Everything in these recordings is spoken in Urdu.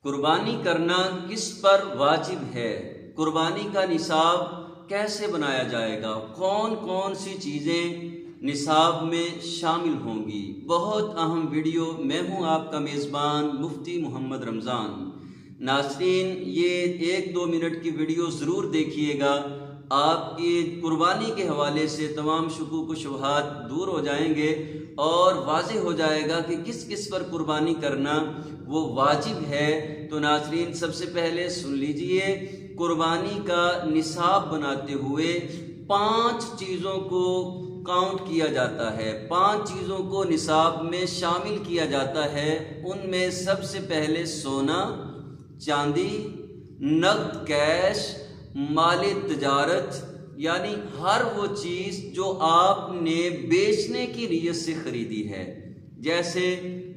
قربانی کرنا کس پر واجب ہے؟ قربانی کا نصاب کیسے بنایا جائے گا؟ کون کون سی چیزیں نصاب میں شامل ہوں گی؟ بہت اہم ویڈیو۔ میں ہوں آپ کا میزبان مفتی محمد رمضان۔ ناظرین، یہ 1-2 منٹ کی ویڈیو ضرور دیکھیے گا۔ آپ کی قربانی کے حوالے سے تمام شکوک و شبہات دور ہو جائیں گے اور واضح ہو جائے گا کہ کس کس پر قربانی کرنا وہ واجب ہے۔ تو ناظرین، سب سے پہلے سن لیجئے، قربانی کا نصاب بناتے ہوئے 5 چیزوں کو کاؤنٹ کیا جاتا ہے، 5 چیزوں کو نصاب میں شامل کیا جاتا ہے۔ ان میں سب سے پہلے سونا، چاندی، نقد کیش، مال تجارت، یعنی ہر وہ چیز جو آپ نے بیچنے کی نیت سے خریدی ہے۔ جیسے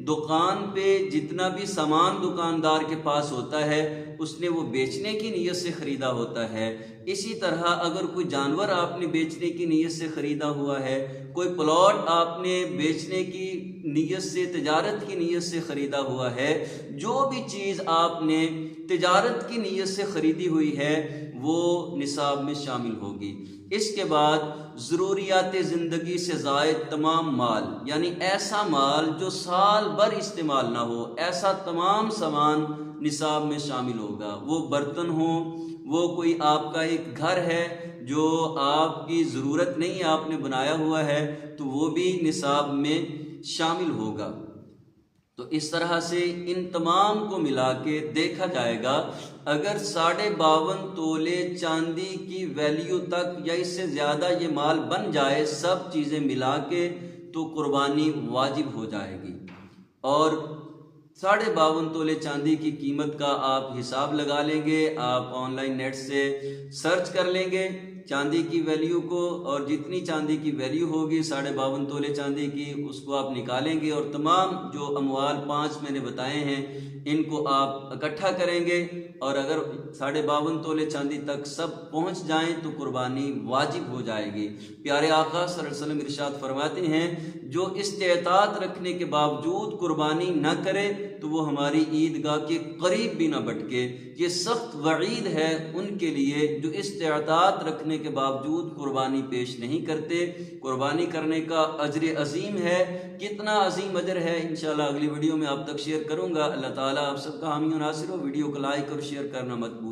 دکان پہ جتنا بھی سامان دکاندار کے پاس ہوتا ہے اس نے وہ بیچنے کی نیت سے خریدا ہوتا ہے۔ اسی طرح اگر کوئی جانور آپ نے بیچنے کی نیت سے خریدا ہوا ہے، کوئی پلاٹ آپ نے بیچنے کی نیت سے، تجارت کی نیت سے خریدا ہوا ہے، جو بھی چیز آپ نے تجارت کی نیت سے خریدی ہوئی ہے وہ نصاب میں شامل ہوگی۔ اس کے بعد ضروریات زندگی سے زائد تمام مال، یعنی ایسا مال جو سال بھر استعمال نہ ہو، ایسا تمام سامان نصاب میں شامل ہوگا۔ وہ برتن ہوں، وہ کوئی آپ کا ایک گھر ہے جو آپ کی ضرورت نہیں، آپ نے بنایا ہوا ہے، تو وہ بھی نصاب میں شامل ہوگا۔ تو اس طرح سے ان تمام کو ملا کے دیکھا جائے گا، اگر 52.5 تولے چاندی کی ویلیو تک یا اس سے زیادہ یہ مال بن جائے، سب چیزیں ملا کے، تو قربانی واجب ہو جائے گی۔ اور 52.5 تولے چاندی کی قیمت کا آپ حساب لگا لیں گے، آپ آن لائن نیٹ سے سرچ کر لیں گے چاندی کی ویلیو کو، اور جتنی چاندی کی ویلیو ہوگی 52.5 تولے چاندی کی، اس کو آپ نکالیں گے، اور تمام جو اموال 5 میں نے بتائے ہیں ان کو آپ اکٹھا کریں گے، اور اگر 52.5 تولے چاندی تک سب پہنچ جائیں تو قربانی واجب ہو جائے گی۔ پیارے آقا صلی اللہ علیہ وسلم ارشاد فرماتے ہیں، جو استطاعت رکھنے کے باوجود قربانی نہ کرے تو وہ ہماری عیدگاہ کے قریب بھی نہ بٹکے۔ یہ سخت وعید ہے ان کے لیے جو استطاعت رکھنے کے باوجود قربانی پیش نہیں کرتے۔ قربانی کرنے کا اجر عظیم ہے، کتنا عظیم اجر ہے انشاءاللہ اگلی ویڈیو میں آپ تک شیئر کروں گا۔ اللہ تعالیٰ آپ سب کا حامی و ناصر ہو۔ ویڈیو کو لائک اور شیئر کرنا مت بھولیں۔